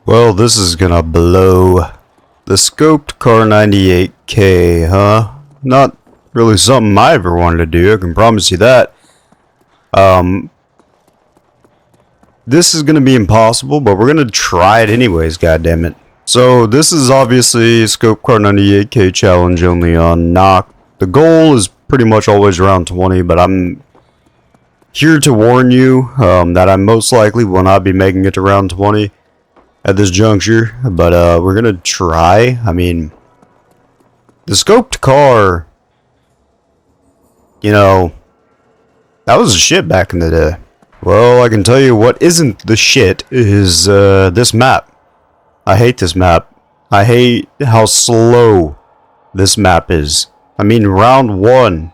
Well, this is gonna blow. The scoped Car 98K, huh? Not really something I ever wanted to do, I can promise you that. This is gonna be impossible, but we're gonna try it anyways, goddammit. So, this is obviously a scoped Car 98K challenge only on Nacht. The goal is pretty much always around 20, but I'm here to warn you that I most likely will not be making it to round 20 at this juncture, but we're gonna try. I mean, the scoped car, you know, that was a shit back in the day. Well, I can tell you what isn't the shit is this map. I hate this map. I hate how slow this map is. I mean, round 1.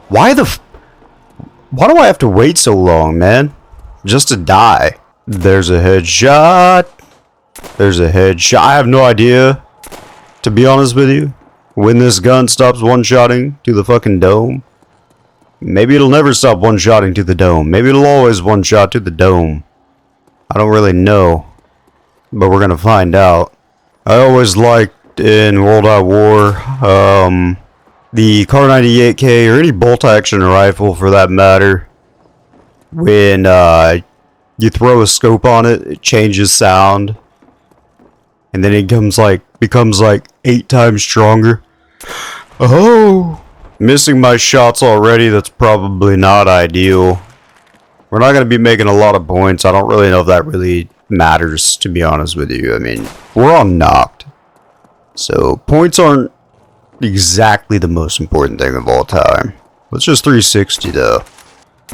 Why do I have to wait so long, man? Just to die. There's a headshot. There's a headshot. I have no idea, to be honest with you, when this gun stops one-shotting to the fucking dome. Maybe it'll never stop one-shotting to the dome. Maybe it'll always one-shot to the dome. I don't really know, but we're gonna find out. I always liked in worldatwar, the Car 98K or any bolt-action rifle for that matter. When you throw a scope on it, it changes sound, and then it becomes like 8 times stronger. Oh, missing my shots already. That's probably not ideal. We're not gonna be making a lot of points. I don't really know if that really matters, to be honest with you. I mean, we're on Nacht, so points aren't exactly the most important thing of all time. Let's just 360 though.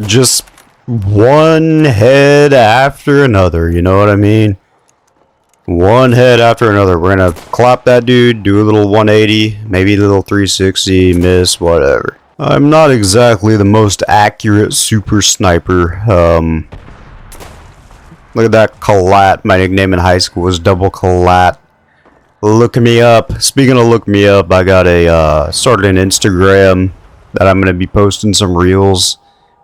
Just one head after another, you know what I mean? One head after another. We're gonna clap that dude, do a little 180, maybe a little 360, miss, whatever. I'm not exactly the most accurate super sniper. Look at that collat. My nickname in high school was Double Collat. Look me up. Speaking of look me up, I got started an Instagram that I'm gonna be posting some reels.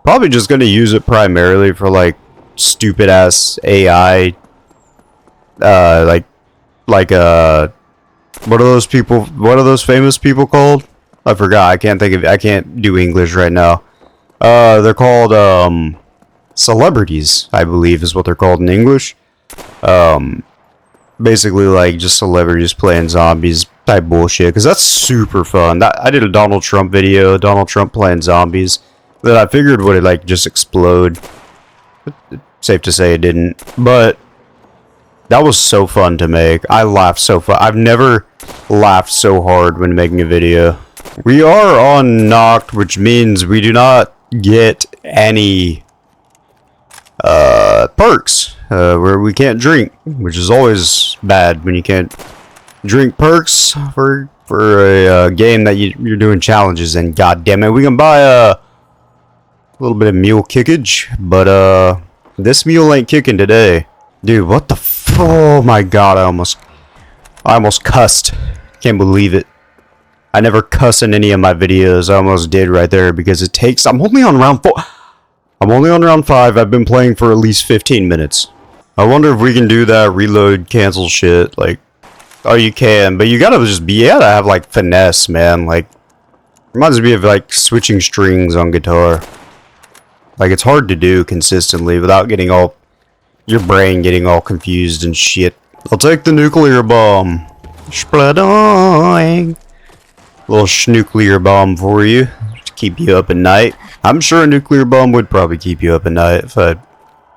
Probably just gonna use it primarily for like stupid ass AI. What are those people? What are those famous people called? I forgot. I can't do English right now. They're called celebrities, I believe is what they're called in English. Basically like just celebrities playing zombies type bullshit, because that's super fun. I did a Donald Trump video, Donald Trump playing zombies, that I figured would like just explode. Safe to say it didn't, but that was so fun to make. I laughed so fun. I've never laughed so hard when making a video. We are on Nacht, which means we do not get any perks where we can't drink, which is always bad when you can't drink perks for a game that you're doing challenges in. God damn it, we can buy a little bit of mule kickage, but this mule ain't kicking today. Dude, what the oh my god, I almost cussed. Can't believe it. I never cuss in any of my videos. I almost did right there because it takes... I'm only on round 4. I'm only on round 5. I've been playing for at least 15 minutes. I wonder if we can do that reload cancel shit. Like, oh, you can, but you gotta have like finesse, man. Like, reminds me of like switching strings on guitar. Like, it's hard to do consistently without getting all... your brain getting all confused and shit. I'll take the nuclear bomb. Spladoing. Little schnuclear bomb for you to keep you up at night. I'm sure a nuclear bomb would probably keep you up at night if I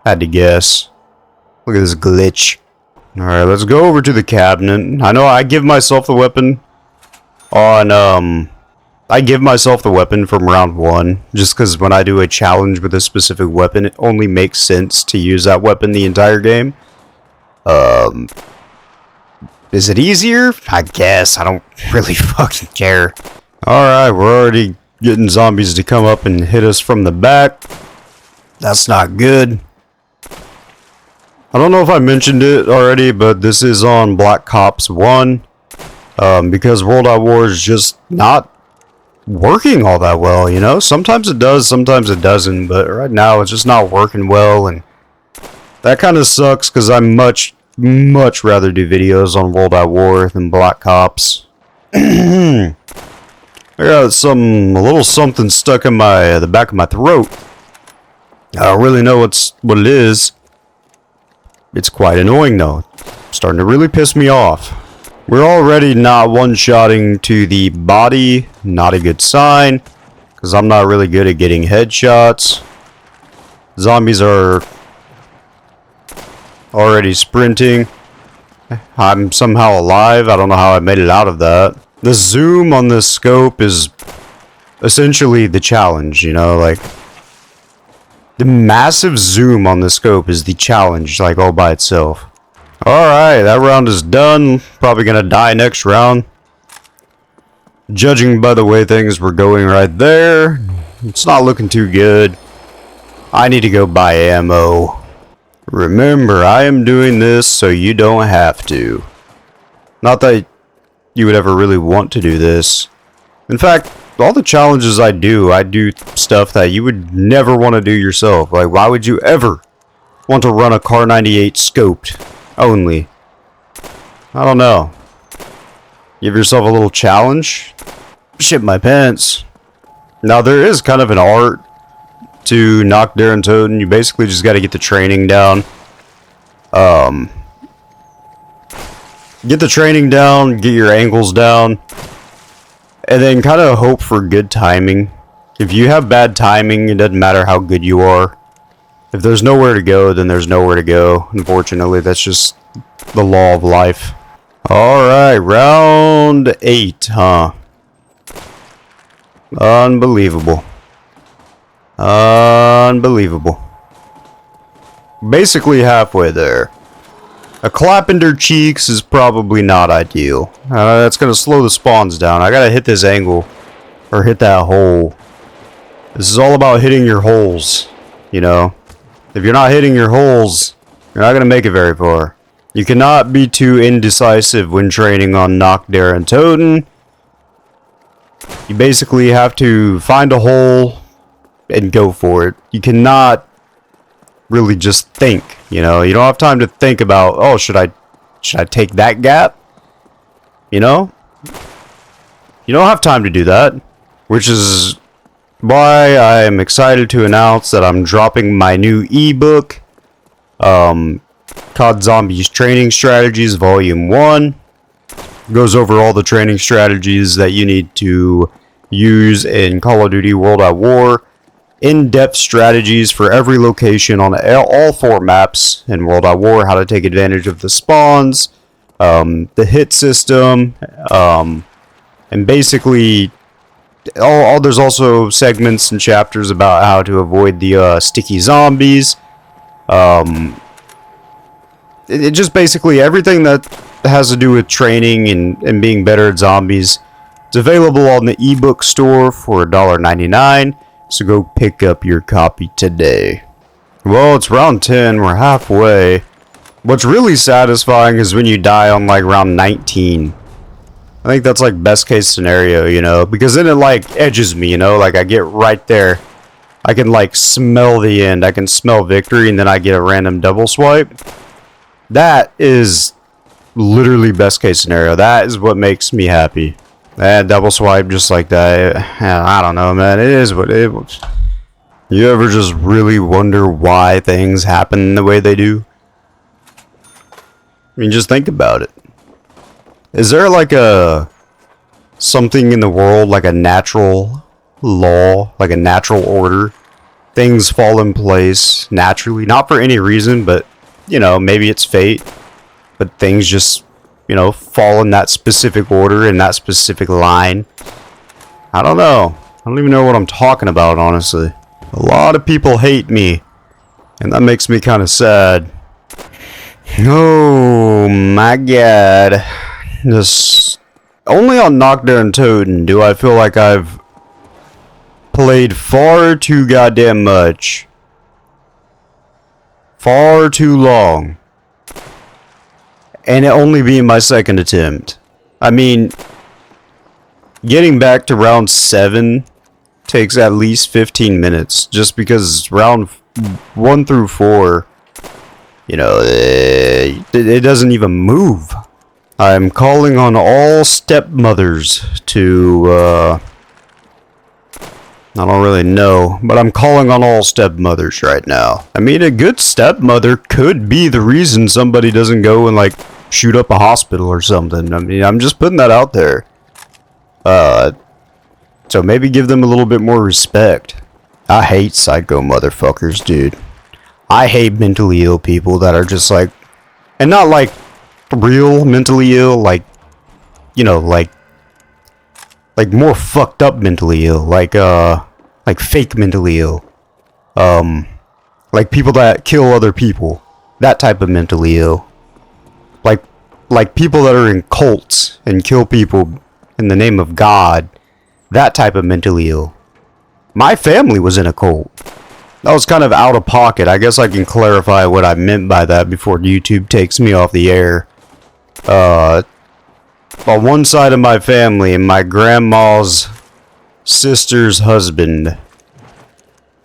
had to guess. Look at this glitch. Alright, let's go over to the cabinet. I know I give myself the weapon on, I give myself the weapon from round 1, just because when I do a challenge with a specific weapon, it only makes sense to use that weapon the entire game. Is it easier? I guess. I don't really fucking care. Alright, we're already getting zombies to come up and hit us from the back. That's not good. I don't know if I mentioned it already, but this is on Black Ops 1. Because worldatwar is just not working all that well, you know? Sometimes it does, sometimes it doesn't, but right now it's just not working well, and that kind of sucks because I'm much much rather do videos on World at War than Black Ops. I got a little something stuck in the back of my throat. I don't really know what it is. It's quite annoying though. Starting to really piss me off. We're already not one-shotting to the body. Not a good sign. Because I'm not really good at getting headshots. Zombies are already sprinting. I'm somehow alive. I don't know how I made it out of that. The zoom on this scope is essentially the challenge, you know, like the massive zoom on the scope is the challenge, like all by itself. Alright, that round is done. Probably gonna die next round. Judging by the way things were going right there, it's not looking too good. I need to go buy ammo. Remember, I am doing this so you don't have to. Not that you would ever really want to do this. In fact, all the challenges I do stuff that you would never want to do yourself. Like, why would you ever want to run a Car 98 scoped only? I don't know. Give yourself a little challenge. Shit my pants. Now, there is kind of an art to Nacht der Toten. You basically just got to get the training down. Get the training down, get your angles down, and then kind of hope for good timing. If you have bad timing, it doesn't matter how good you are. If there's nowhere to go, then there's nowhere to go. Unfortunately, that's just the law of life. Alright, round 8, huh? Unbelievable. Unbelievable. Basically halfway there. A clap in their cheeks is probably not ideal. That's going to slow the spawns down. I got to hit this angle. Or hit that hole. This is all about hitting your holes. You know. If you're not hitting your holes, you're not going to make it very far. You cannot be too indecisive when training on Nacht der Toten. You basically have to find a hole and go for it. You cannot really just think, you know. You don't have time to think about, oh, should I take that gap? You know? You don't have time to do that, which is why I am excited to announce that I'm dropping my new ebook, callofdutyzombies Training Strategies Volume 1. Goes over all the training strategies that you need to use in Call of Duty World at War. In-depth strategies for every location on all 4 maps in World at War. How to take advantage of the spawns, the hit system, and basically there's also segments and chapters about how to avoid the sticky zombies. It just basically everything that has to do with training and being better at zombies. It's available on the ebook store for $1.99. So go pick up your copy today. Well, it's round 10. We're halfway. What's really satisfying is when you die on like round 19. I think that's like best case scenario, you know, because then it like edges me, you know, like I get right there. I can like smell the end. I can smell victory, and then I get a random double swipe. That is literally best case scenario. That is what makes me happy. And double swipe just like that. I don't know, man. It is what it is. You ever just really wonder why things happen the way they do? I mean, just think about it. Is there like something in the world, like a natural law, like a natural order? Things fall in place naturally, not for any reason, but, you know, maybe it's fate. But things just, you know, fall in that specific order, in that specific line. I don't know. I don't even know what I'm talking about, honestly. A lot of people hate me, and that makes me kind of sad. Oh my god. Just only on Nacht der Toten do I feel like I've played far too goddamn much. Far too long. And it only being my second attempt. I mean, getting back to round 7 takes at least 15 minutes. Just because round 1 through 4 You know, it doesn't even move. I'm calling on all stepmothers to, I don't really know, but I'm calling on all stepmothers right now. I mean, a good stepmother could be the reason somebody doesn't go and, like, shoot up a hospital or something. I mean, I'm just putting that out there. So maybe give them a little bit more respect. I hate psycho motherfuckers, dude. I hate mentally ill people that are just like, and not like real mentally ill, like, you know, like more fucked up mentally ill, like fake mentally ill, like people that kill other people, that type of mentally ill, like people that are in cults and kill people in the name of God, that type of mentally ill. My family was in a cult. That was kind of out of pocket. I guess I can clarify what I meant by that before YouTube takes me off the air. On one side of my family, my grandma's sister's husband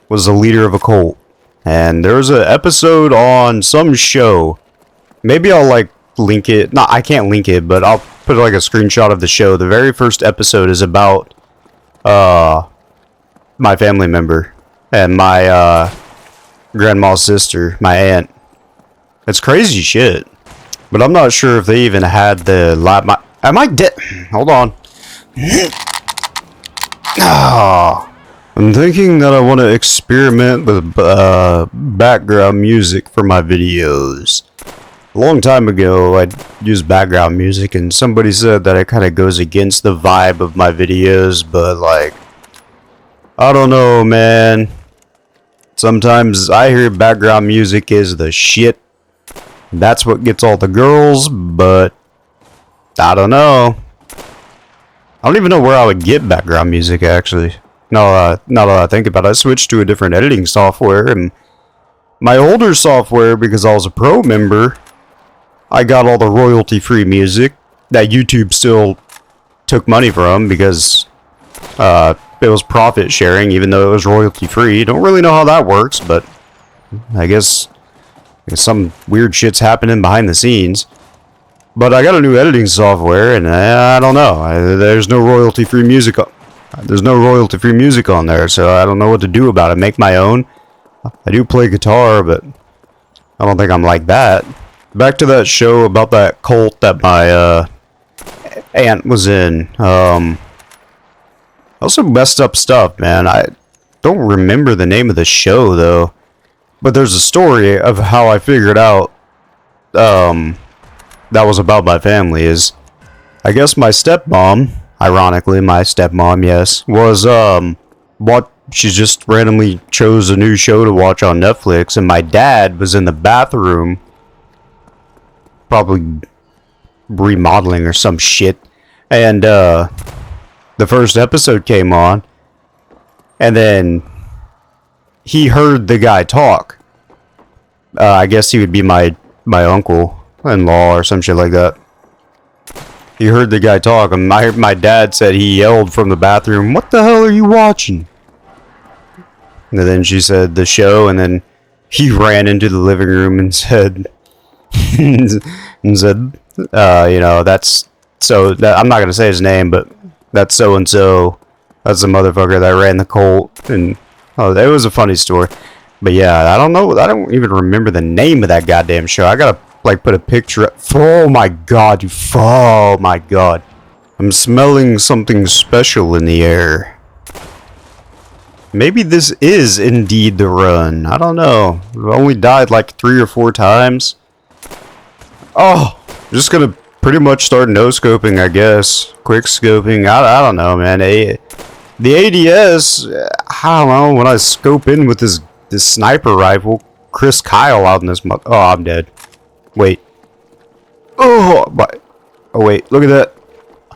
was the leader of a cult. And there was an episode on some show. Maybe I'll like link it. No, I can't link it, but I'll put like a screenshot of the show. The very first episode is about my family member and my grandma's sister, my aunt. It's crazy shit. But I'm not sure if they even had the lab. Am I dead? Hold on. I'm thinking that I want to experiment with background music for my videos. A long time ago, I used background music, and somebody said that it kind of goes against the vibe of my videos, but like, I don't know, man. Sometimes I hear background music is the shit. That's what gets all the girls, but I don't know. I don't even know where I would get background music, actually. No, now that I think about it, I switched to a different editing software, and my older software, because I was a pro member, I got all the royalty-free music that YouTube still took money from, because it was profit sharing, even though it was royalty-free. Don't really know how that works, but I guess some weird shit's happening behind the scenes. But I got a new editing software, and I don't know. There's no royalty-free music. There's no royalty-free music on there, so I don't know what to do about it. Make my own. I do play guitar, but I don't think I'm like that. Back to that show about that cult that my aunt was in. Also messed up stuff, man. I don't remember the name of the show, though. But there's a story of how I figured out that was about my family. Is I guess my stepmom, ironically my stepmom, yes, was what she just randomly chose a new show to watch on Netflix, and my dad was in the bathroom probably remodeling or some shit, and the first episode came on, and then he heard the guy talk. I guess he would be my uncle-in-law or some shit like that. He heard the guy talk, and my dad said he yelled from the bathroom, "What the hell are you watching?" And then she said, "The show," and then he ran into the living room and said, you know, that's so, I'm not going to say his name, but that's so-and-so. That's the motherfucker that ran the cult, and oh, it was a funny story. But yeah, I don't know. I don't even remember the name of that goddamn show. I gotta like put a picture up. Oh my god, oh my god. I'm smelling something special in the air. Maybe this is indeed the run. I don't know. I've only died like 3 or 4 times. Oh, I'm just gonna pretty much start no-scoping, I guess. Quick scoping. I don't know, man. The ADS, I don't know, when I scope in with this sniper rifle, Chris Kyle out in this oh, I'm dead. Wait. Oh, wait, look at that.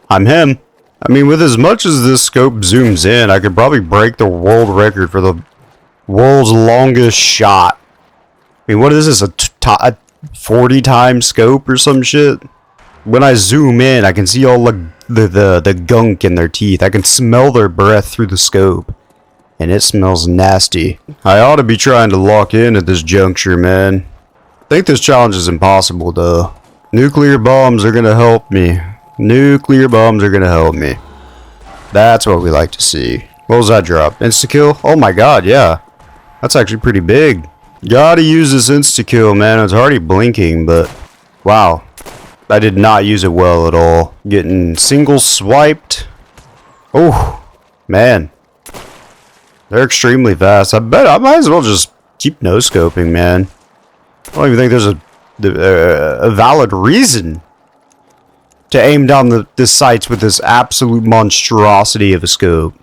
I'm him. I mean, with as much as this scope zooms in, I could probably break the world record for the world's longest shot. I mean, what is this, a 40 time scope or some shit? When I zoom in, I can see all the gunk in their teeth. I can smell their breath through the scope. And it smells nasty. I ought to be trying to lock in at this juncture, man. think this challenge is impossible, though. Nuclear bombs are gonna help me. Nuclear bombs are gonna help me. That's what we like to see. What was that drop? Insta-kill? Oh my god, yeah. That's actually pretty big. Gotta use this insta-kill, man. It's already blinking, but... wow. I did not use it well at all. Getting single swiped. Oh, man. They're extremely fast. I bet I might as well just keep no-scoping, man. I don't even think there's a valid reason to aim down the sights with this absolute monstrosity of a scope.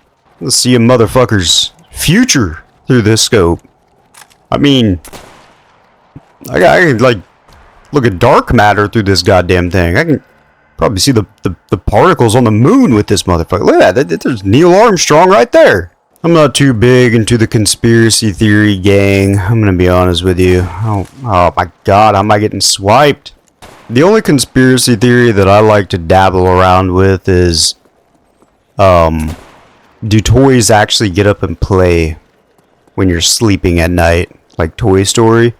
Let's see a motherfucker's future through this scope. I mean, I can like look at dark matter through this goddamn thing. I can probably see the particles on the moon with this motherfucker. Look at that. There's Neil Armstrong right there. I'm not too big into the conspiracy theory gang. I'm gonna be honest with you. Oh my god, how am I getting swiped? The only conspiracy theory that I like to dabble around with is, do toys actually get up and play when you're sleeping at night? Like Toy Story?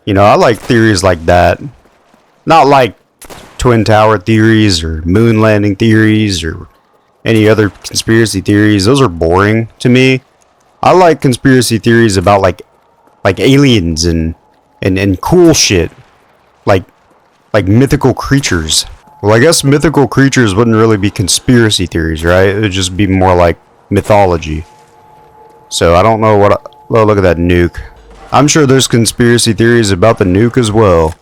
You know, I like theories like that. Not like Twin Tower theories or moon landing theories or any other conspiracy theories. Those are boring to me. I like conspiracy theories about like aliens and cool shit. Like mythical creatures. Well, I guess mythical creatures wouldn't really be conspiracy theories, right? It would just be more like mythology. So I don't know what... oh, look at that nuke. I'm sure there's conspiracy theories about the nuke as well.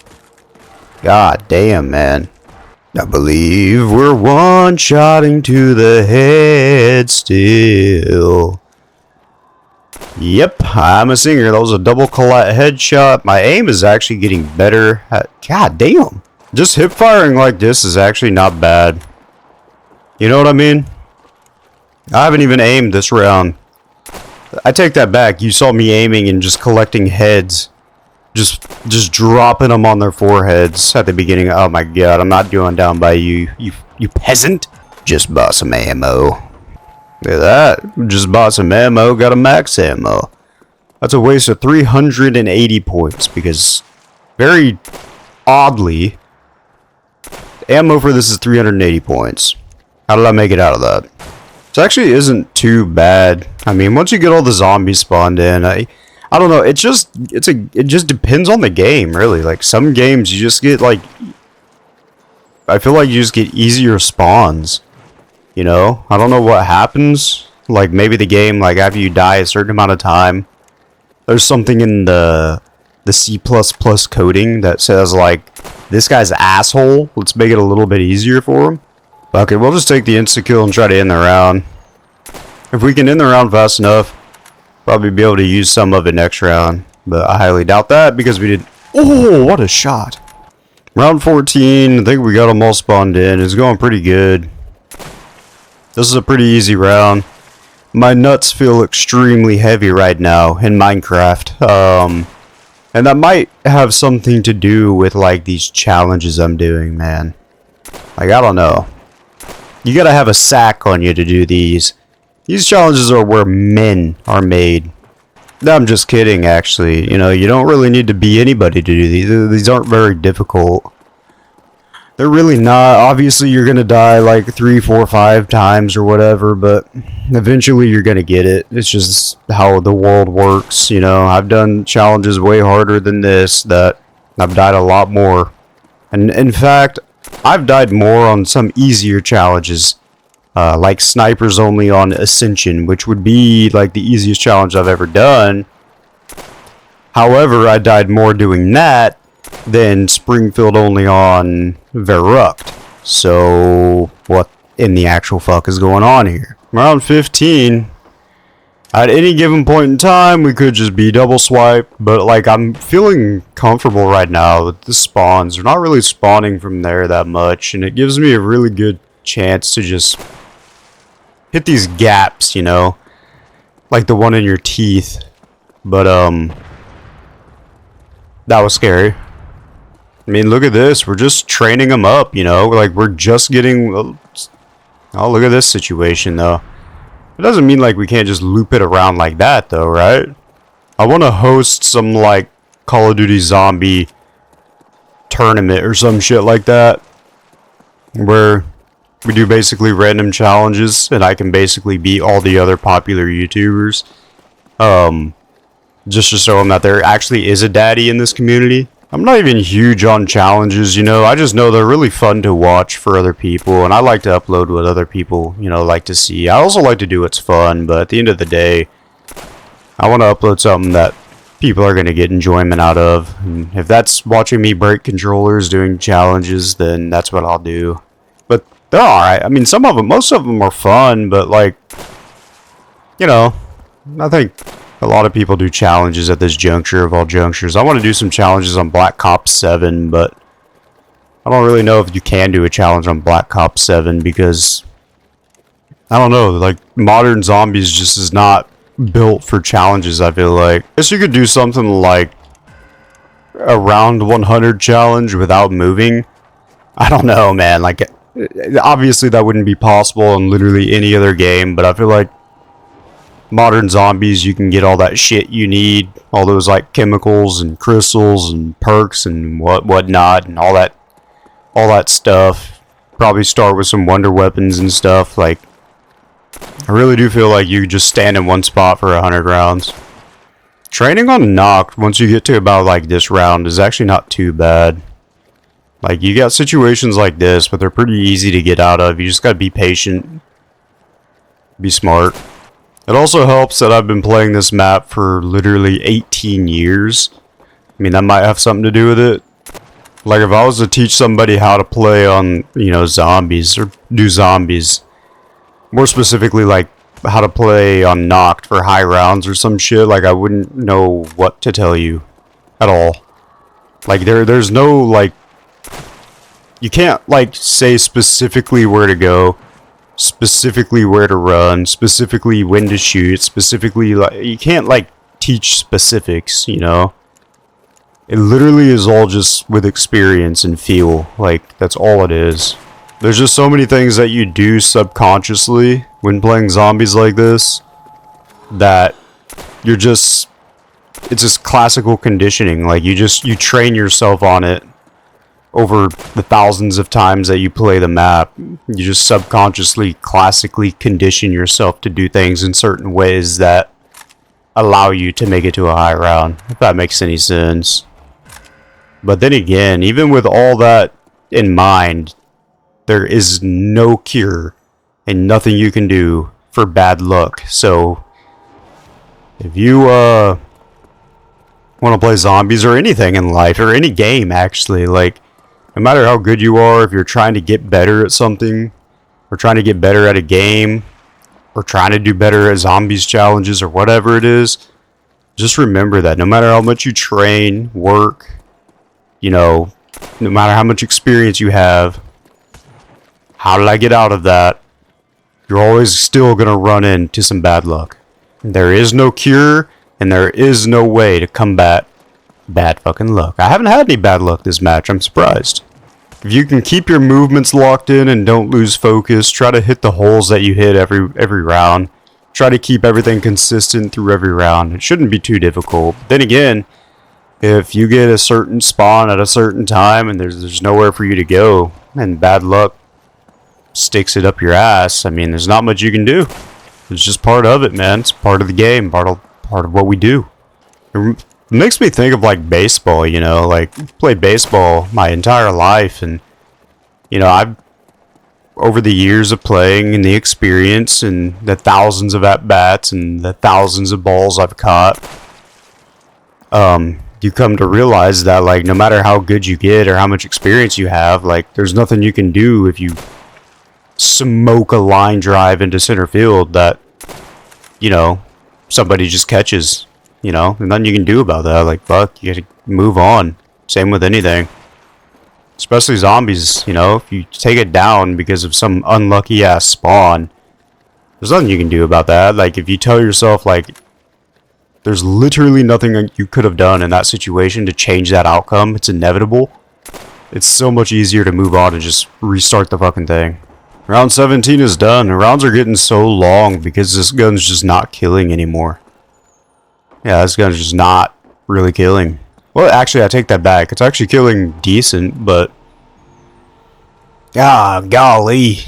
God damn, man. I believe we're one-shotting to the head still. Yep, I'm a singer. That was a double collat headshot. My aim is actually getting better. God damn. Just hip firing like this is actually not bad. You know what I mean? I haven't even aimed this round. I take that back. You saw me aiming and just collecting heads. Just dropping them on their foreheads at the beginning. Oh my god, I'm not going down by you peasant. Just bought some ammo. Look at that. Just bought some ammo, got a max ammo. That's a waste of 380 points because, very oddly, ammo for this is 380 points. How did I make it out of that? It actually isn't too bad. I mean, once you get all the zombies spawned in, I don't know. It just depends on the game, really. Like some games, you just get like, I feel like you just get easier spawns. You know, I don't know what happens. Like maybe the game, like after you die a certain amount of time, there's something in the C++ coding that says like, this guy's asshole. Let's make it a little bit easier for him. Okay, we'll just take the insta kill and try to end the round. If we can end the round fast enough, probably be able to use some of it next round. But I highly doubt that because we did... oh, what a shot. Round 14, I think we got them all spawned in. It's going pretty good. This is a pretty easy round. My nuts feel extremely heavy right now in Minecraft. And that might have something to do with like these challenges I'm doing, man. Like, I don't know. You gotta have a sack on you to do these. These challenges are where men are made. No, I'm just kidding, actually. You know, you don't really need to be anybody to do these. These aren't very difficult. They're really not. Obviously, you're gonna die like 3, 4, 5 times or whatever, but eventually you're gonna get it. It's just how the world works, you know. I've done challenges way harder than this that I've died a lot more. And in fact, I've died more on some easier challenges, like snipers only on Ascension, which would be like the easiest challenge I've ever done. However, I died more doing that than Springfield only on Verrucht. So, what in the actual fuck is going on here? Round 15. At any given point in time, we could just be double swipe, but like I'm feeling comfortable right now with the spawns. They're not really spawning from there that much, and it gives me a really good chance to just hit these gaps, you know, like the one in your teeth. But that was scary. I mean, look at this. We're just training them up, you know, like we're just getting. Oh, look at this situation though. It doesn't mean like we can't just loop it around like that though, right? I want to host some like Call of Duty Zombie tournament or some shit like that, where we do basically random challenges and I can basically beat all the other popular YouTubers. Just to show them that there actually is a daddy in this community. I'm not even huge on challenges, you know. I just know they're really fun to watch for other people, and I like to upload what other people, you know, like to see. I also like to do what's fun, but at the end of the day, I want to upload something that people are going to get enjoyment out of. And if that's watching me break controllers doing challenges, then that's what I'll do. But they're alright. I mean, some of them, most of them are fun, but like, you know, I think a lot of people do challenges at this juncture of all junctures. I want to do some challenges on Black Ops 7, but I don't really know if you can do a challenge on Black Ops 7 because, I don't know, like, modern zombies just is not built for challenges, I feel like. I guess you could do something like a round 100 challenge without moving. I don't know, man. Like, obviously that wouldn't be possible in literally any other game, but I feel like modern zombies, you can get all that shit you need, all those like chemicals and crystals and perks and whatnot and all that stuff. Probably start with some wonder weapons and stuff. Like, I really do feel like you just stand in one spot for 100 rounds. Training on Nacht, once you get to about like this round, is actually not too bad. Like, you got situations like this, but they're pretty easy to get out of. You just gotta be patient, be smart. It also helps that I've been playing this map for literally 18 years. I mean, that might have something to do with it. Like, if I was to teach somebody how to play on, you know, zombies, or do zombies, more specifically, like, how to play on Nacht for high rounds or some shit, like, I wouldn't know what to tell you at all. Like, there's no, like, you can't, like, say specifically where to go, specifically where to run, specifically when to shoot, specifically, like, you can't like teach specifics, you know. It literally is all just with experience and feel. Like, that's all it is. There's just so many things that you do subconsciously when playing zombies like this that you're just, it's just classical conditioning. Like, you train yourself on it over the thousands of times that you play the map. You just subconsciously, classically condition yourself to do things in certain ways that allow you to make it to a high round, if that makes any sense. But then again, even with all that in mind, there is no cure and nothing you can do for bad luck. So if you want to play zombies or anything in life, or any game actually, like, no matter how good you are, if you're trying to get better at something, or trying to get better at a game, or trying to do better at zombies challenges, or whatever it is, just remember that no matter how much you train, work, you know, no matter how much experience you have, how did I get out of that? You're always still going to run into some bad luck. There is no cure, and there is no way to combat bad fucking luck. I haven't had any bad luck this match, I'm surprised. If you can keep your movements locked in and don't lose focus, try to hit the holes that you hit every round. Try to keep everything consistent through every round. It shouldn't be too difficult. But then again, if you get a certain spawn at a certain time and there's nowhere for you to go, and bad luck sticks it up your ass, I mean, there's not much you can do. It's just part of it, man. It's part of the game, part of what we do. It makes me think of like baseball, you know, like I've played baseball my entire life, and you know, I've, over the years of playing and the experience and the thousands of at-bats and the thousands of balls I've caught, you come to realize that, like, no matter how good you get or how much experience you have, like, there's nothing you can do if you smoke a line drive into center field that, you know, somebody just catches. You know, and nothing you can do about that. Like, fuck, you gotta move on. Same with anything. Especially zombies, you know, if you take it down because of some unlucky ass spawn, there's nothing you can do about that. Like, if you tell yourself, like, there's literally nothing you could have done in that situation to change that outcome, it's inevitable, it's so much easier to move on and just restart the fucking thing. Round 17 is done. Rounds are getting so long because this gun's just not killing anymore. Yeah, this gun's just not really killing. Well, actually, I take that back. It's actually killing decent, but... ah, golly.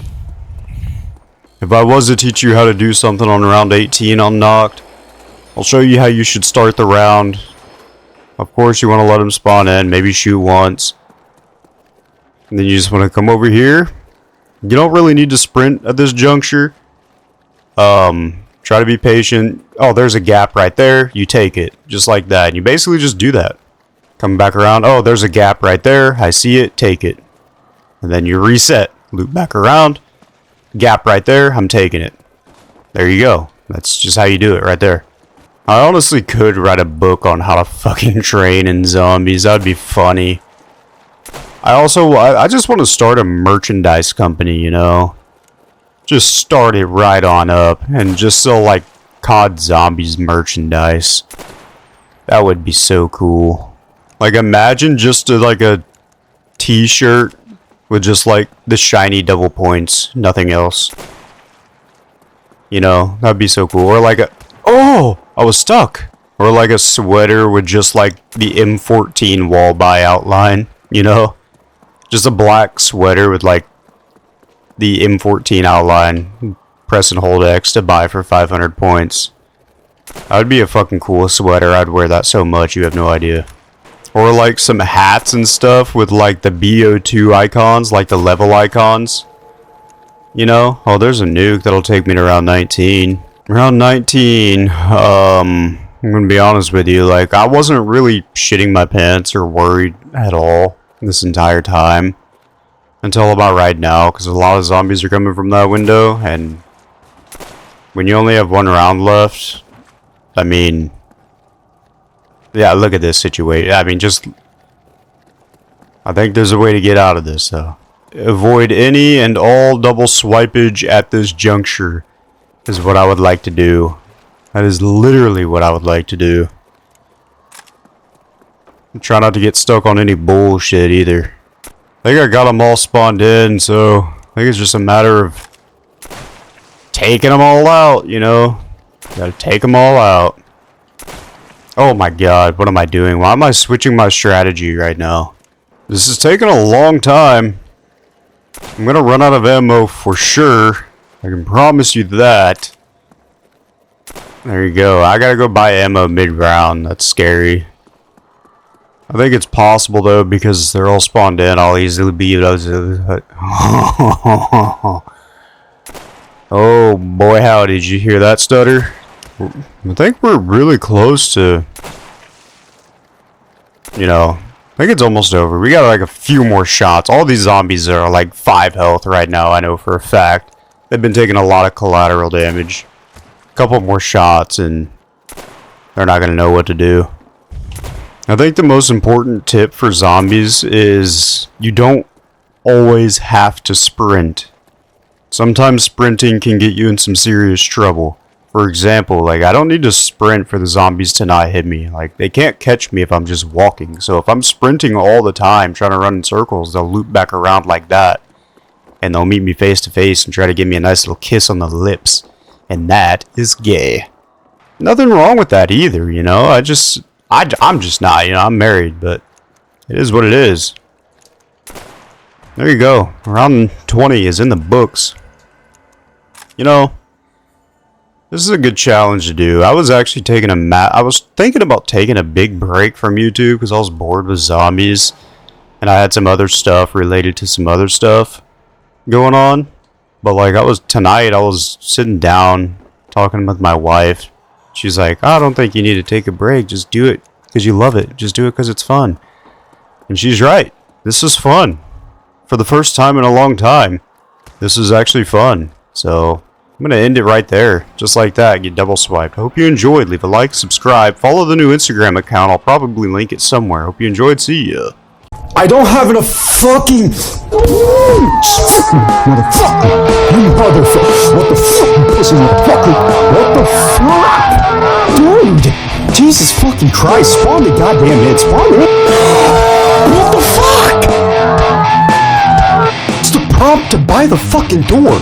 If I was to teach you how to do something on round 18 on Nacht, I'll show you how you should start the round. Of course, you want to let them spawn in, maybe shoot once. And then you just want to come over here. You don't really need to sprint at this juncture. Try to be patient. Oh, there's a gap right there. You take it, just like that. And you basically just do that. Come back around. Oh, there's a gap right there. I see it. Take it. And then you reset. Loop back around. Gap right there. I'm taking it. There you go. That's just how you do it right there. I honestly could write a book on how to fucking train in zombies. That'd be funny. I just want to start a merchandise company, you know. Just start it right on up and just sell like COD Zombies merchandise. That would be so cool. Like imagine just like a t-shirt with just like the shiny double points, nothing else. You know, that'd be so cool. Or like a... oh! I was stuck. Or like a sweater with just like the M14 wall buy outline, you know? Just a black sweater with like the M14 outline. Press and hold X to buy for 500 points. That would be a fucking cool sweater. I'd wear that so much, you have no idea. Or like some hats and stuff with like the BO2 icons, like the level icons. You know? Oh, there's a nuke that'll take me to round 19. Round 19, I'm gonna be honest with you, like, I wasn't really shitting my pants or worried at all this entire time. Until about right now, because a lot of zombies are coming from that window, and when you only have one round left, I mean, yeah, look at this situation. I mean, just, I think there's a way to get out of this, though. Avoid any and all double swipage at this juncture is what I would like to do. That is literally what I would like to do. Try not to get stuck on any bullshit either. I think I got them all spawned in, so I think it's just a matter of taking them all out, you know? Gotta take them all out. Oh my god, what am I doing? Why am I switching my strategy right now? This is taking a long time. I'm gonna run out of ammo for sure. I can promise you that. There you go. I gotta go buy ammo mid-round. That's scary. I think it's possible though because they're all spawned in. I'll easily be able to... oh boy, how did you hear that stutter? I think we're really close to... you know, I think it's almost over. We got like a few more shots. All these zombies are like 5 health right now, I know for a fact. They've been taking a lot of collateral damage. A couple more shots and they're not going to know what to do. I think the most important tip for zombies is you don't always have to sprint. Sometimes sprinting can get you in some serious trouble. For example, like I don't need to sprint for the zombies to not hit me. Like they can't catch me if I'm just walking. So if I'm sprinting all the time trying to run in circles, they'll loop back around like that. And they'll meet me face to face and try to give me a nice little kiss on the lips. And that is gay. Nothing wrong with that either, you know? I'm just not, you know, I'm married, but it is what it is. There you go. Round 20 is in the books. You know, this is a good challenge to do. I was actually taking I was thinking about taking a big break from YouTube because I was bored with zombies. And I had some other stuff related to some other stuff going on. But like tonight I was sitting down talking with my wife. She's like, I don't think you need to take a break. Just do it because you love it. Just do it because it's fun. And she's right. This is fun. For the first time in a long time. This is actually fun. So I'm going to end it right there. Just like that. Get double swiped. Hope you enjoyed. Leave a like, subscribe. Follow the new Instagram account. I'll probably link it somewhere. Hope you enjoyed. See ya. I don't have enough fucking... motherfucker! You motherfucker! What the fuck, pussy motherfucker? What the fuck? Dude! Jesus fucking Christ! Spawn the goddamn in! Spawn it! What the fuck? It's the prompt to buy the fucking door!